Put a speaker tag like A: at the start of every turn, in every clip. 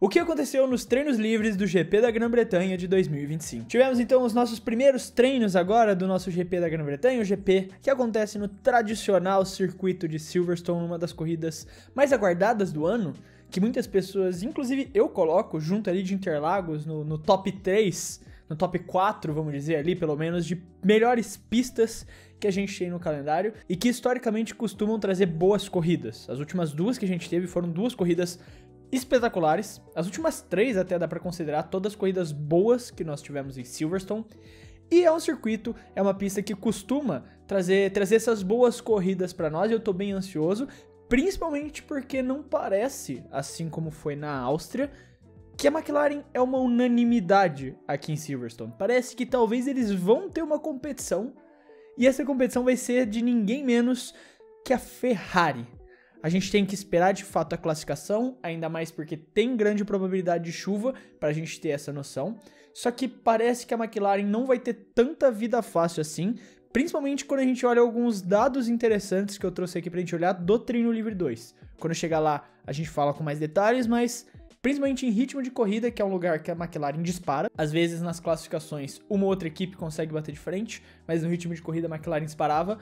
A: O que aconteceu nos treinos livres do GP da Grã-Bretanha de 2025? Tivemos então os nossos primeiros treinos agora do nosso GP da Grã-Bretanha, o GP que acontece no tradicional circuito de Silverstone, uma das corridas mais aguardadas do ano, que muitas pessoas, inclusive eu coloco junto ali de Interlagos no top 3, no top 4, vamos dizer ali, pelo menos, de melhores pistas que a gente tem no calendário e que historicamente costumam trazer boas corridas. As últimas duas que a gente teve foram duas corridas espetaculares. As últimas 3 até dá pra considerar todas corridas boas que nós tivemos em Silverstone. E é um circuito, é uma pista que costuma trazer essas boas corridas pra nós, e eu tô bem ansioso, principalmente porque não parece, assim como foi na Áustria, que a McLaren é uma unanimidade aqui em Silverstone. Parece que talvez eles vão ter uma competição, e essa competição vai ser de ninguém menos que a Ferrari. A gente tem que esperar de fato a classificação, ainda mais porque tem grande probabilidade de chuva pra gente ter essa noção. Só que parece que a McLaren não vai ter tanta vida fácil assim, principalmente quando a gente olha alguns dados interessantes que eu trouxe aqui pra gente olhar do Treino Livre 2. Quando chegar lá, a gente fala com mais detalhes, mas principalmente em ritmo de corrida, que é um lugar que a McLaren dispara. Às vezes nas classificações uma outra equipe consegue bater de frente, mas no ritmo de corrida a McLaren disparava.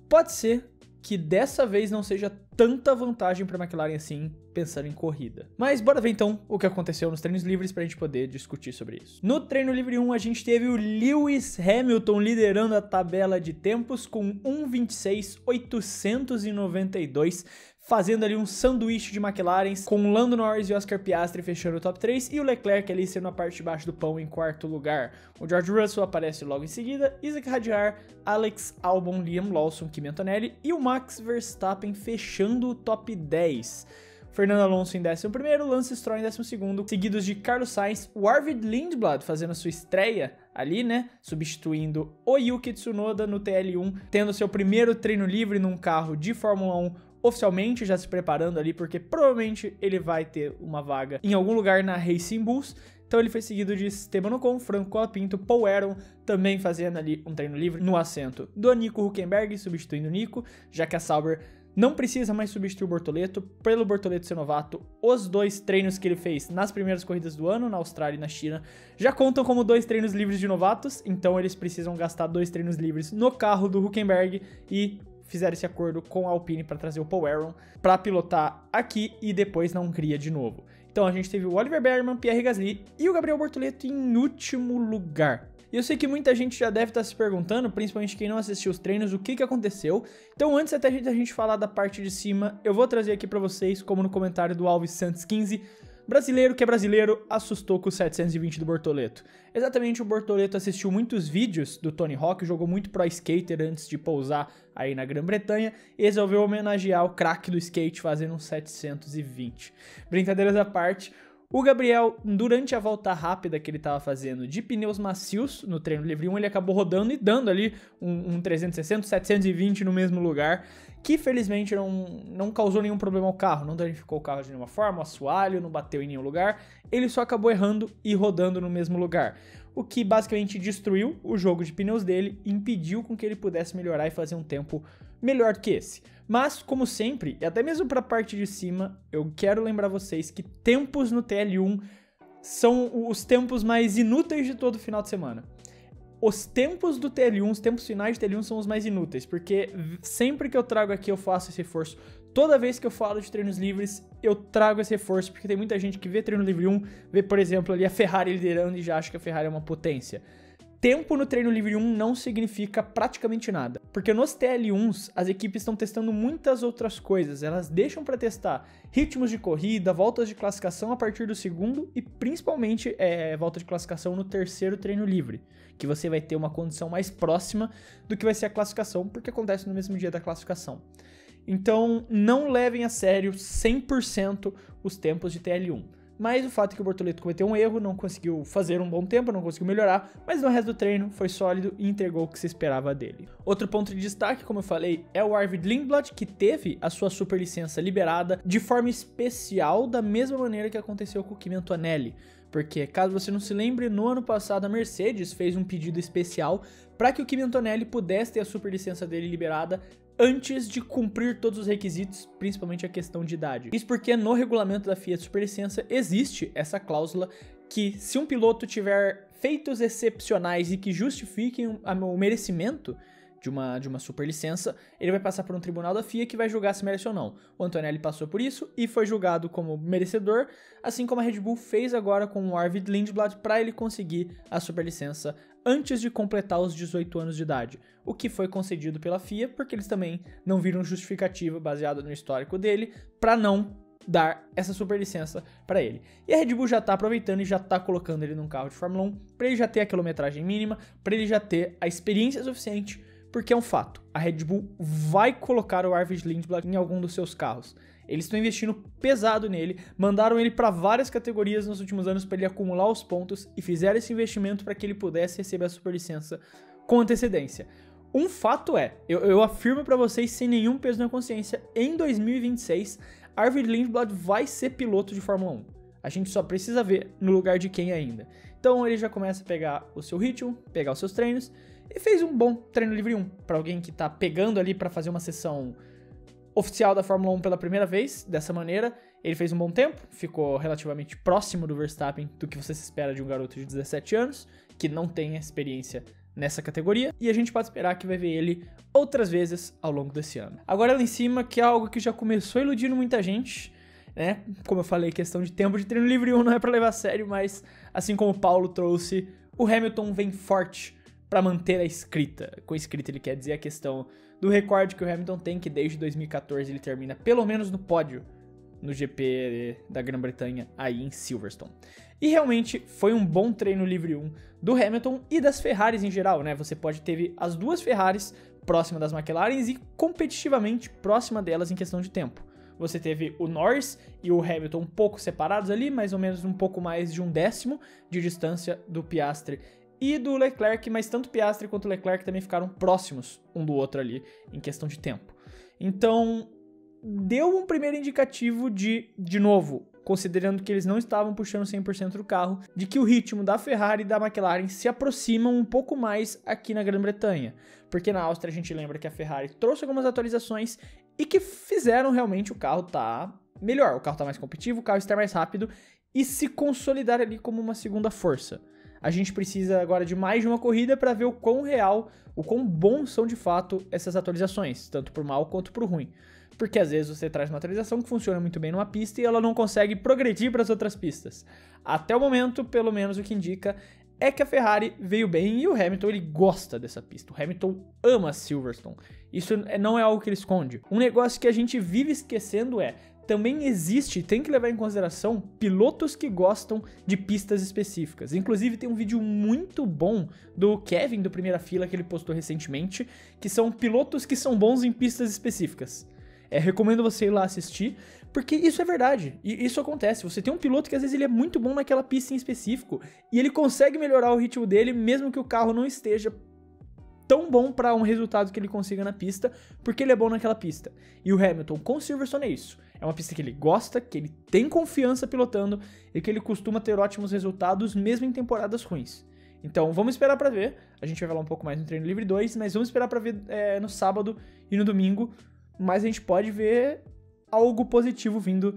A: Pode ser que dessa vez não seja tanta vantagem para a McLaren assim, pensando em corrida. Mas bora ver então o que aconteceu nos treinos livres para a gente poder discutir sobre isso. No treino livre 1 a gente teve o Lewis Hamilton liderando a tabela de tempos com 1:26.892, fazendo ali um sanduíche de McLarens, com Lando Norris e Oscar Piastri fechando o top 3 e o Leclerc ali sendo a parte de baixo do pão em quarto lugar. O George Russell aparece logo em seguida, Isaac Hadjar, Alex Albon, Liam Lawson, Kimi Antonelli e o Max Verstappen fechando o top 10. Fernando Alonso em 11º, Lance Stroll em 12º, seguidos de Carlos Sainz, o Arvid Lindblad fazendo a sua estreia ali, né, substituindo o Yuki Tsunoda no TL1, tendo seu primeiro treino livre num carro de Fórmula 1 oficialmente, já se preparando ali, porque provavelmente ele vai ter uma vaga em algum lugar na Racing Bulls. Então ele foi seguido de Esteban Ocon, Franco Colapinto, Paul Aron, também fazendo ali um treino livre no assento do Nico Hülkenberg, substituindo o Nico, já que a Sauber não precisa mais substituir o Bortoleto, pelo Bortoleto ser novato. Os 2 treinos que ele fez nas primeiras corridas do ano, na Austrália e na China, já contam como 2 treinos livres de novatos, então eles precisam gastar 2 treinos livres no carro do Hülkenberg e fizeram esse acordo com a Alpine para trazer o Paul Aron para pilotar aqui e depois na Hungria de novo. Então a gente teve o Oliver Bearman, Pierre Gasly e o Gabriel Bortoleto em último lugar. E eu sei que muita gente já deve estar se perguntando, principalmente quem não assistiu os treinos, o que aconteceu. Então antes até da gente falar da parte de cima, eu vou trazer aqui para vocês, como no comentário do Alves Santos 15, brasileiro que é brasileiro assustou com o 720 do Bortoleto. Exatamente, o Bortoleto assistiu muitos vídeos do Tony Hawk, jogou muito pro skater antes de pousar aí na Grã-Bretanha e resolveu homenagear o craque do skate fazendo um 720. Brincadeiras à parte, o Gabriel, durante a volta rápida que ele estava fazendo de pneus macios no treino livre 1, ele acabou rodando e dando ali um 360, 720 no mesmo lugar, que felizmente não causou nenhum problema ao carro, não danificou o carro de nenhuma forma, o assoalho não bateu em nenhum lugar, ele só acabou errando e rodando no mesmo lugar, o que basicamente destruiu o jogo de pneus dele e impediu com que ele pudesse melhorar e fazer um tempo melhor do que esse. Mas, como sempre, e até mesmo para a parte de cima, eu quero lembrar vocês que tempos no TL1 são os tempos mais inúteis de todo final de semana. Os tempos do TL1, os tempos finais de TL1 são os mais inúteis, porque sempre que eu trago aqui eu faço esse reforço. Toda vez que eu falo de treinos livres, eu trago esse reforço, porque tem muita gente que vê treino livre 1, vê, por exemplo, ali a Ferrari liderando e já acha que a Ferrari é uma potência. Tempo no treino livre 1 não significa praticamente nada, porque nos TL1s as equipes estão testando muitas outras coisas, elas deixam para testar ritmos de corrida, voltas de classificação a partir do segundo e principalmente volta de classificação no terceiro treino livre, que você vai ter uma condição mais próxima do que vai ser a classificação, porque acontece no mesmo dia da classificação. Então não levem a sério 100% os tempos de TL1. Mas o fato é que o Bortoleto cometeu um erro, não conseguiu fazer um bom tempo, não conseguiu melhorar, mas no resto do treino foi sólido e entregou o que se esperava dele. Outro ponto de destaque, como eu falei, é o Arvid Lindblad, que teve a sua superlicença liberada de forma especial, da mesma maneira que aconteceu com o Kimi Antonelli. Porque, caso você não se lembre, no ano passado a Mercedes fez um pedido especial para que o Kimi Antonelli pudesse ter a superlicença dele liberada antes de cumprir todos os requisitos, principalmente a questão de idade. Isso porque no regulamento da FIA de superlicença existe essa cláusula que se um piloto tiver feitos excepcionais e que justifiquem o merecimento de uma superlicença, ele vai passar por um tribunal da FIA que vai julgar se merece ou não. O Antonelli passou por isso e foi julgado como merecedor, assim como a Red Bull fez agora com o Arvid Lindblad para ele conseguir a superlicença antes de completar os 18 anos de idade, o que foi concedido pela FIA porque eles também não viram justificativa baseada no histórico dele para não dar essa superlicença para ele. E a Red Bull já tá aproveitando e já tá colocando ele num carro de Fórmula 1 para ele já ter a quilometragem mínima, para ele já ter a experiência suficiente. Porque é um fato, a Red Bull vai colocar o Arvid Lindblad em algum dos seus carros. Eles estão investindo pesado nele, mandaram ele para várias categorias nos últimos anos para ele acumular os pontos e fizeram esse investimento para que ele pudesse receber a superlicença com antecedência. Um fato é, eu afirmo para vocês sem nenhum peso na consciência, em 2026, Arvid Lindblad vai ser piloto de Fórmula 1. A gente só precisa ver no lugar de quem ainda. Então ele já começa a pegar o seu ritmo, pegar os seus treinos, e fez um bom treino livre 1 para alguém que tá pegando ali para fazer uma sessão oficial da Fórmula 1 pela primeira vez, dessa maneira. Ele fez um bom tempo, ficou relativamente próximo do Verstappen do que você se espera de um garoto de 17 anos, que não tem experiência nessa categoria, e a gente pode esperar que vai ver ele outras vezes ao longo desse ano. Agora lá em cima, que é algo que já começou iludindo muita gente, né? Como eu falei, questão de tempo de treino livre 1 não é para levar a sério, mas assim como o Paulo trouxe, o Hamilton vem forte para manter a escrita. Com escrita ele quer dizer a questão do recorde que o Hamilton tem, que desde 2014 ele termina pelo menos no pódio no GP da Grã-Bretanha aí em Silverstone. E realmente foi um bom treino livre 1 do Hamilton e das Ferraris em geral, né? Você pode ter as duas Ferraris próxima das McLarens e competitivamente próxima delas em questão de tempo. Você teve o Norris e o Hamilton um pouco separados ali, mais ou menos um pouco mais de 1/10 de distância do Piastri e do Leclerc, mas tanto Piastri quanto Leclerc também ficaram próximos um do outro ali em questão de tempo. Então, deu um primeiro indicativo de novo, considerando que eles não estavam puxando 100% do carro, de que o ritmo da Ferrari e da McLaren se aproximam um pouco mais aqui na Grã-Bretanha. Porque na Áustria a gente lembra que a Ferrari trouxe algumas atualizações e que fizeram realmente o carro estar melhor, o carro estar mais competitivo, o carro estar mais rápido e se consolidar ali como uma segunda força. A gente precisa agora de mais de uma corrida para ver o quão real, o quão bom são de fato essas atualizações, tanto pro mal quanto pro ruim. Porque às vezes você traz uma atualização que funciona muito bem numa pista e ela não consegue progredir para as outras pistas. Até o momento, pelo menos o que indica, é que a Ferrari veio bem e o Hamilton ele gosta dessa pista. O Hamilton ama Silverstone. Isso não é algo que ele esconde. Um negócio que a gente vive esquecendo também existe, tem que levar em consideração, pilotos que gostam de pistas específicas. Inclusive tem um vídeo muito bom do Kevin, do Primeira Fila, que ele postou recentemente, que são pilotos que são bons em pistas específicas. Recomendo você ir lá assistir, porque isso é verdade, e isso acontece. Você tem um piloto que às vezes ele é muito bom naquela pista em específico, e ele consegue melhorar o ritmo dele, mesmo que o carro não esteja tão bom para um resultado que ele consiga na pista, porque ele é bom naquela pista. E o Hamilton com Silverstone é isso. É uma pista que ele gosta, que ele tem confiança pilotando e que ele costuma ter ótimos resultados mesmo em temporadas ruins. Então vamos esperar para ver. A gente vai falar um pouco mais no treino livre 2, mas vamos esperar para ver no sábado e no domingo. Mas a gente pode ver algo positivo vindo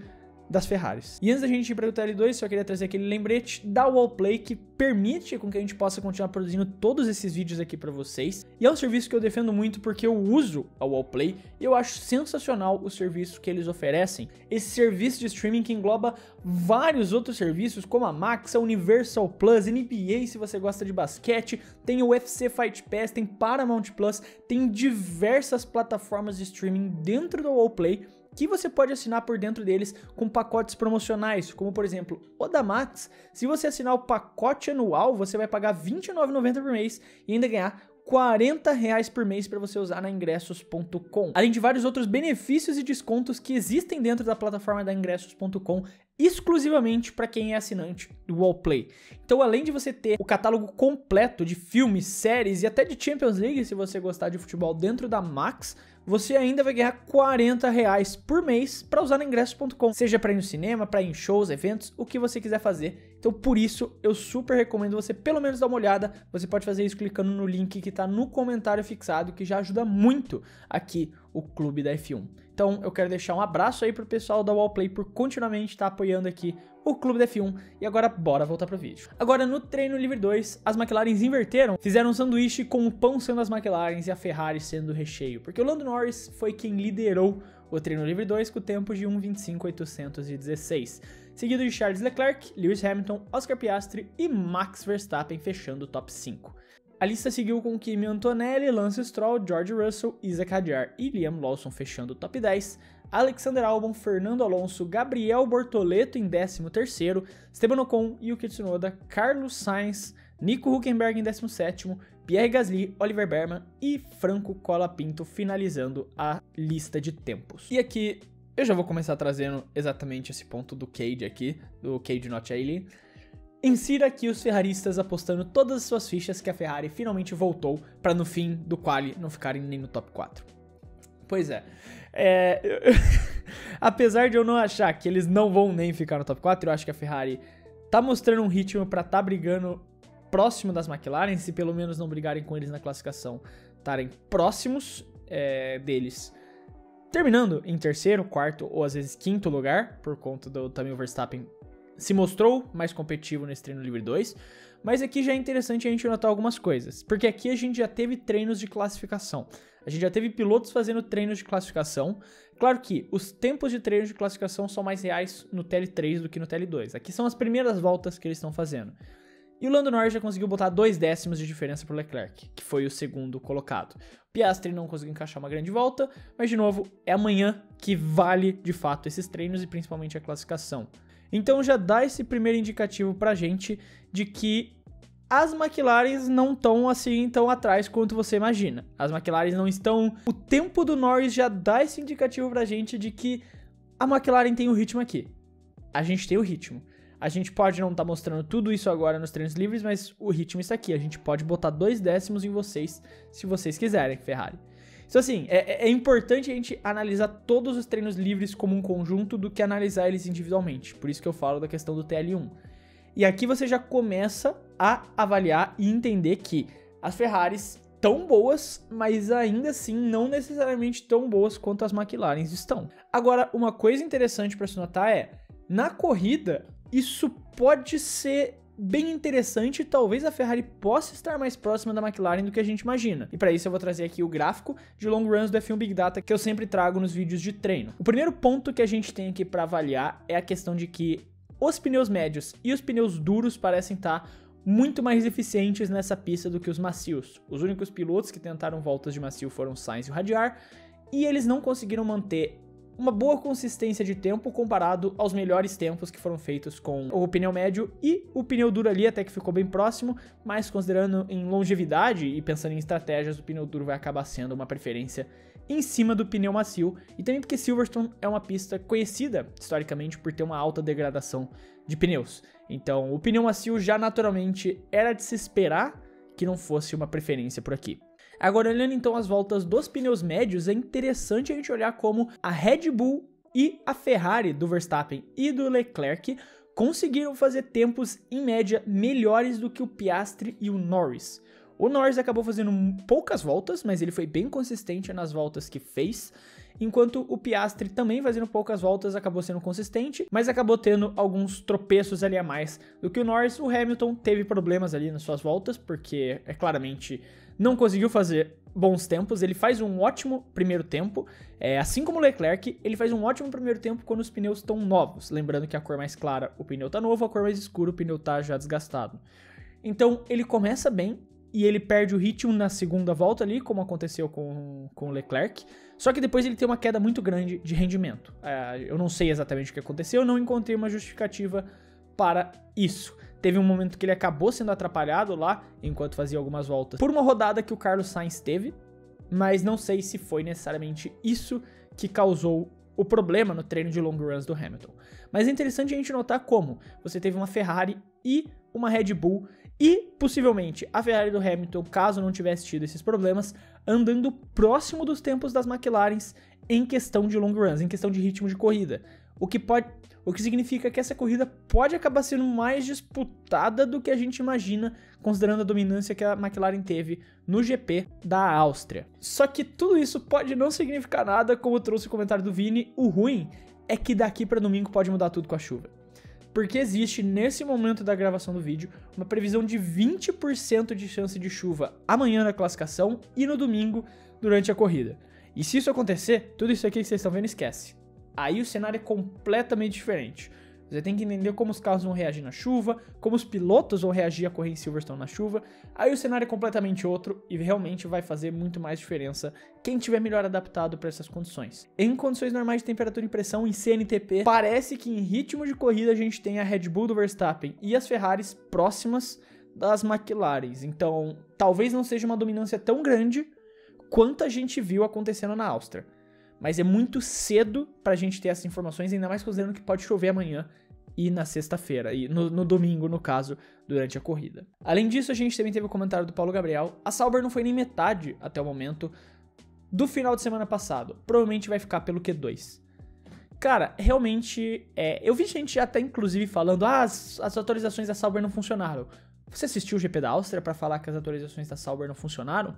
A: das Ferraris. E antes da gente ir para o TL2, só queria trazer aquele lembrete da Wallplay que permite com que a gente possa continuar produzindo todos esses vídeos aqui para vocês. E é um serviço que eu defendo muito porque eu uso a Wallplay e eu acho sensacional o serviço que eles oferecem. Esse serviço de streaming que engloba vários outros serviços como a Max, a Universal Plus, NBA se você gosta de basquete, tem o UFC Fight Pass, tem Paramount Plus, tem diversas plataformas de streaming dentro da Wallplay que você pode assinar por dentro deles com pacotes promocionais, como por exemplo o da Max. Se você assinar o pacote anual, você vai pagar R$ 29,90 por mês e ainda ganhar R$40 por mês para você usar na ingressos.com. Além de vários outros benefícios e descontos que existem dentro da plataforma da ingressos.com, exclusivamente para quem é assinante do Wallplay. Então, além de você ter o catálogo completo de filmes, séries e até de Champions League, se você gostar de futebol dentro da Max, você ainda vai ganhar R$40 por mês para usar no ingressos.com, seja para ir no cinema, para ir em shows, eventos, o que você quiser fazer. Então por isso eu super recomendo você pelo menos dar uma olhada. Você pode fazer isso clicando no link que está no comentário fixado, que já ajuda muito aqui o Clube da F1. Então eu quero deixar um abraço aí pro pessoal da Wallplay por continuamente estar apoiando aqui o Clube da F1. E agora bora voltar pro vídeo. Agora no treino livre 2, as McLarens inverteram, fizeram um sanduíche com o pão sendo as McLarens e a Ferrari sendo o recheio, porque o Lando Norris foi quem liderou o treino livre 2 com o tempo de 1:25.816, seguido de Charles Leclerc, Lewis Hamilton, Oscar Piastri e Max Verstappen fechando o top 5. A lista seguiu com Kimi Antonelli, Lance Stroll, George Russell, Isaac Hadjar e Liam Lawson fechando o top 10, Alexander Albon, Fernando Alonso, Gabriel Bortoleto em 13º, Esteban Ocon, Yuki Tsunoda, Carlos Sainz, Nico Hülkenberg em 17º, Pierre Gasly, Oliver Berman e Franco Colapinto finalizando a lista de tempos. E aqui eu já vou começar trazendo exatamente esse ponto do Cade aqui, do Cade Not Alien. Insira aqui os ferraristas apostando todas as suas fichas que a Ferrari finalmente voltou para no fim do quali não ficarem nem no top 4. Pois é, apesar de eu não achar que eles não vão nem ficar no top 4, eu acho que a Ferrari tá mostrando um ritmo para tá brigando próximo das McLaren, se pelo menos não brigarem com eles na classificação, estarem próximos deles, terminando em 3º, 4º ou às vezes 5º lugar, por conta do também o Verstappen se mostrou mais competitivo nesse treino livre 2, mas aqui já é interessante a gente notar algumas coisas, porque aqui a gente já teve treinos de classificação, a gente já teve pilotos fazendo treinos de classificação. Claro que os tempos de treino de classificação são mais reais no TL3 do que no TL2, aqui são as primeiras voltas que eles estão fazendo. E o Lando Norris já conseguiu botar 2 décimos de diferença pro Leclerc, que foi o segundo colocado. Piastri não conseguiu encaixar uma grande volta, mas de novo, é amanhã que vale de fato esses treinos e principalmente a classificação. Então já dá esse primeiro indicativo pra gente de que as McLarens não estão assim tão atrás quanto você imagina. As McLarens não estão... O tempo do Norris já dá esse indicativo pra gente de que a McLaren tem o ritmo aqui. A gente tem o ritmo. A gente pode não estar mostrando tudo isso agora nos treinos livres, mas o ritmo está aqui. A gente pode botar 2 décimos em vocês, se vocês quiserem, Ferrari. Então assim, é importante a gente analisar todos os treinos livres como um conjunto do que analisar eles individualmente. Por isso que eu falo da questão do TL1. E aqui você já começa a avaliar e entender que as Ferraris tão boas, mas ainda assim não necessariamente tão boas quanto as McLarens estão. Agora, uma coisa interessante para se notar é, na corrida, isso pode ser bem interessante e talvez a Ferrari possa estar mais próxima da McLaren do que a gente imagina. E para isso eu vou trazer aqui o gráfico de long runs do F1 Big Data que eu sempre trago nos vídeos de treino. O primeiro ponto que a gente tem aqui para avaliar é a questão de que os pneus médios e os pneus duros parecem estar muito mais eficientes nessa pista do que os macios. Os únicos pilotos que tentaram voltas de macio foram o Sainz e o Hadjar, e eles não conseguiram manter uma boa consistência de tempo comparado aos melhores tempos que foram feitos com o pneu médio e o pneu duro ali até que ficou bem próximo, mas considerando em longevidade e pensando em estratégias, o pneu duro vai acabar sendo uma preferência em cima do pneu macio, e também porque Silverstone é uma pista conhecida historicamente por ter uma alta degradação de pneus. Então o pneu macio já naturalmente era de se esperar que não fosse uma preferência por aqui. Agora, olhando então as voltas dos pneus médios, é interessante a gente olhar como a Red Bull e a Ferrari do Verstappen e do Leclerc conseguiram fazer tempos, em média, melhores do que o Piastri e o Norris. O Norris acabou fazendo poucas voltas, mas ele foi bem consistente nas voltas que fez, enquanto o Piastri também fazendo poucas voltas acabou sendo consistente, mas acabou tendo alguns tropeços ali a mais do que o Norris. O Hamilton teve problemas ali nas suas voltas, porque claramente não conseguiu fazer bons tempos. Ele faz um ótimo primeiro tempo, assim como o Leclerc, ele faz um ótimo primeiro tempo quando os pneus estão novos, lembrando que a cor mais clara o pneu tá novo, a cor mais escura o pneu tá já desgastado. Então ele começa bem, e ele perde o ritmo na segunda volta ali, como aconteceu com o Leclerc. Só que depois ele tem uma queda muito grande de rendimento. Eu não sei exatamente o que aconteceu, eu não encontrei uma justificativa para isso. Teve um momento que ele acabou sendo atrapalhado lá, enquanto fazia algumas voltas, por uma rodada que o Carlos Sainz teve, mas não sei se foi necessariamente isso que causou o problema no treino de long runs do Hamilton. Mas é interessante a gente notar como você teve uma Ferrari e uma Red Bull, e possivelmente a Ferrari do Hamilton, caso não tivesse tido esses problemas, andando próximo dos tempos das McLarens em questão de long runs, em questão de ritmo de corrida. o que significa que essa corrida pode acabar sendo mais disputada do que a gente imagina, considerando a dominância que a McLaren teve no GP da Áustria. Só que tudo isso pode não significar nada, como trouxe o comentário do Vini. O ruim é que daqui para domingo pode mudar tudo com a chuva. Porque existe, nesse momento da gravação do vídeo, uma previsão de 20% de chance de chuva amanhã na classificação e no domingo durante a corrida. E se isso acontecer, tudo isso aqui que vocês estão vendo, esquece. Aí o cenário é completamente diferente. Você tem que entender como os carros vão reagir na chuva, como os pilotos vão reagir a correr em Silverstone na chuva. Aí o cenário é completamente outro e realmente vai fazer muito mais diferença quem tiver melhor adaptado para essas condições. Em condições normais de temperatura e pressão, em CNTP, parece que em ritmo de corrida a gente tem a Red Bull do Verstappen e as Ferraris próximas das McLarens. Então, talvez não seja uma dominância tão grande quanto a gente viu acontecendo na Áustria. Mas é muito cedo pra gente ter essas informações, ainda mais considerando que pode chover amanhã e na sexta-feira, e no domingo, no caso, durante a corrida. Além disso, a gente também teve o comentário do Paulo Gabriel. A Sauber não foi nem metade, até o momento, do final de semana passado. Provavelmente vai ficar pelo Q2. Cara, realmente, eu vi gente até inclusive falando, as atualizações da Sauber não funcionaram. Você assistiu o GP da Áustria pra falar que as atualizações da Sauber não funcionaram?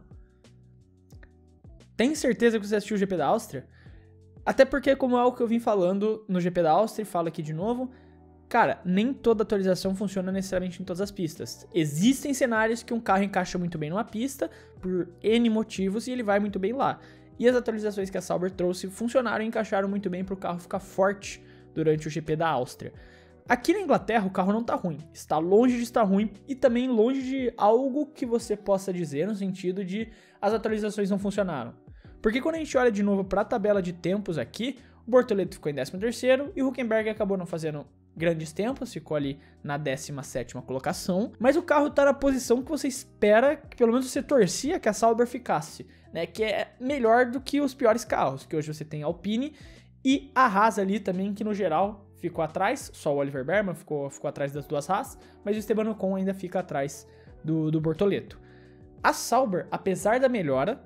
A: Tem certeza que você assistiu o GP da Áustria? Até porque, como é o que eu vim falando no GP da Áustria, e falo aqui de novo, cara, nem toda atualização funciona necessariamente em todas as pistas. Existem cenários que um carro encaixa muito bem numa pista, por N motivos, e ele vai muito bem lá. E as atualizações que a Sauber trouxe funcionaram e encaixaram muito bem para o carro ficar forte durante o GP da Áustria. Aqui na Inglaterra o carro não tá ruim, está longe de estar ruim e também longe de algo que você possa dizer no sentido de as atualizações não funcionaram. Porque quando a gente olha de novo para a tabela de tempos aqui, o Bortoleto ficou em 13º e o Hülkenberg acabou não fazendo grandes tempos, ficou ali na 17ª colocação, mas o carro tá na posição que você espera, que pelo menos você torcia que a Sauber ficasse, né, que é melhor do que os piores carros, que hoje você tem a Alpine e a Haas ali também, que no geral ficou atrás, só o Oliver Berman ficou atrás das duas Haas, mas o Esteban Ocon ainda fica atrás do Bortoleto. A Sauber, apesar da melhora,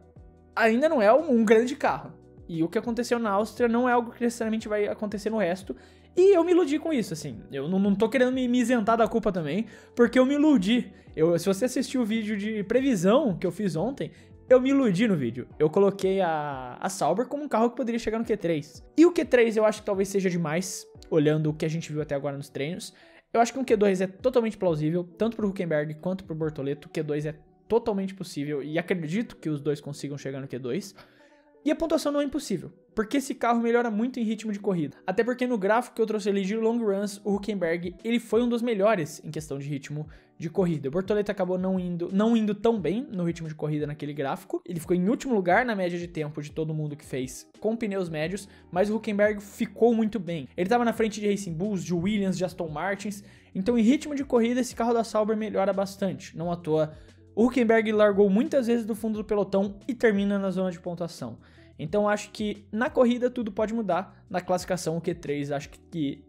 A: ainda não é um grande carro. E o que aconteceu na Áustria não é algo que necessariamente vai acontecer no resto. E eu me iludi com isso, assim. Eu não tô querendo me isentar da culpa também, porque eu me iludi. Se você assistiu o vídeo de previsão que eu fiz ontem, eu me iludi no vídeo. Eu coloquei a Sauber como um carro que poderia chegar no Q3. E o Q3 eu acho que talvez seja demais, olhando o que a gente viu até agora nos treinos. Eu acho que um Q2 é totalmente plausível, tanto pro Hülkenberg quanto pro Bortoleto. O Q2 é totalmente possível e acredito que os dois consigam chegar no Q2. E a pontuação não é impossível, porque esse carro melhora muito em ritmo de corrida. Até porque no gráfico que eu trouxe ali de long runs, o Hülkenberg ele foi um dos melhores em questão de ritmo de corrida. O Bortoleto acabou não indo tão bem no ritmo de corrida naquele gráfico. Ele ficou em último lugar na média de tempo de todo mundo que fez com pneus médios, mas o Hülkenberg ficou muito bem. Ele estava na frente de Racing Bulls, de Williams, de Aston Martins. Então em ritmo de corrida esse carro da Sauber melhora bastante. Não à toa, o Hülkenberg largou muitas vezes do fundo do pelotão e termina na zona de pontuação. Então acho que na corrida tudo pode mudar. Na classificação o Q3 acho que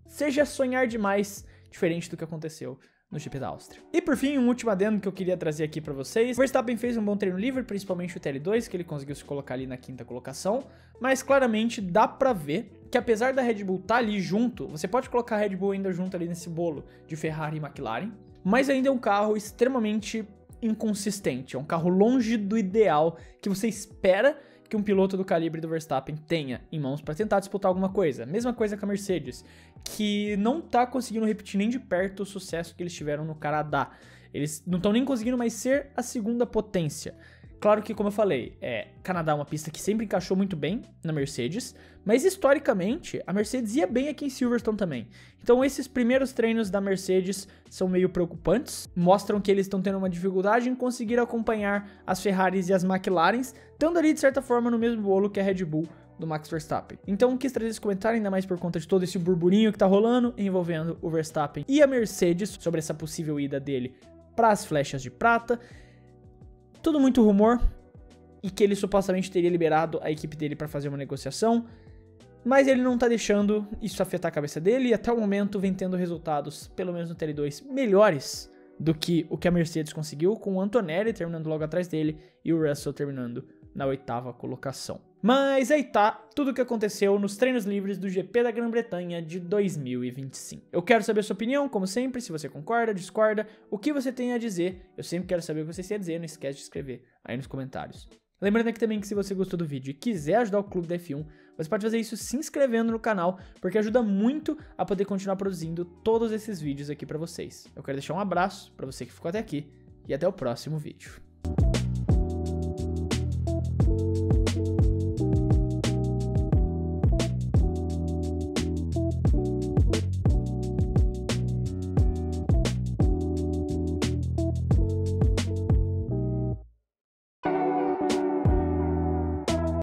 A: seja sonhar demais, diferente do que aconteceu no GP da Áustria. E por fim, um último adendo que eu queria trazer aqui pra vocês. O Verstappen fez um bom treino livre, principalmente o TL2, que ele conseguiu se colocar ali na 5ª colocação. Mas claramente dá pra ver que apesar da Red Bull estar ali junto, você pode colocar a Red Bull ainda junto ali nesse bolo de Ferrari e McLaren, mas ainda é um carro extremamente inconsistente. É um carro longe do ideal que você espera que um piloto do calibre do Verstappen tenha em mãos para tentar disputar alguma coisa. Mesma coisa com a Mercedes, que não tá conseguindo repetir nem de perto o sucesso que eles tiveram no Canadá. Eles não estão nem conseguindo mais ser a segunda potência. Claro que, como eu falei, Canadá é uma pista que sempre encaixou muito bem na Mercedes, mas historicamente a Mercedes ia bem aqui em Silverstone também. Então esses primeiros treinos da Mercedes são meio preocupantes, mostram que eles estão tendo uma dificuldade em conseguir acompanhar as Ferraris e as McLarens, estando ali de certa forma no mesmo bolo que a Red Bull do Max Verstappen. Então quis trazer esse comentário ainda mais por conta de todo esse burburinho que tá rolando envolvendo o Verstappen e a Mercedes sobre essa possível ida dele para as flechas de prata. Tudo muito rumor, e que ele supostamente teria liberado a equipe dele para fazer uma negociação, mas ele não tá deixando isso afetar a cabeça dele, e até o momento vem tendo resultados, pelo menos no TL2, melhores do que o que a Mercedes conseguiu, com o Antonelli terminando logo atrás dele e o Russell terminando na 8ª colocação. Mas aí tá tudo o que aconteceu nos treinos livres do GP da Grã-Bretanha de 2025. Eu quero saber a sua opinião, como sempre, se você concorda, discorda, o que você tem a dizer. Eu sempre quero saber o que você tem a dizer, não esquece de escrever aí nos comentários. Lembrando aqui também que se você gostou do vídeo e quiser ajudar o Clube da F1, você pode fazer isso se inscrevendo no canal, porque ajuda muito a poder continuar produzindo todos esses vídeos aqui pra vocês. Eu quero deixar um abraço pra você que ficou até aqui e até o próximo vídeo.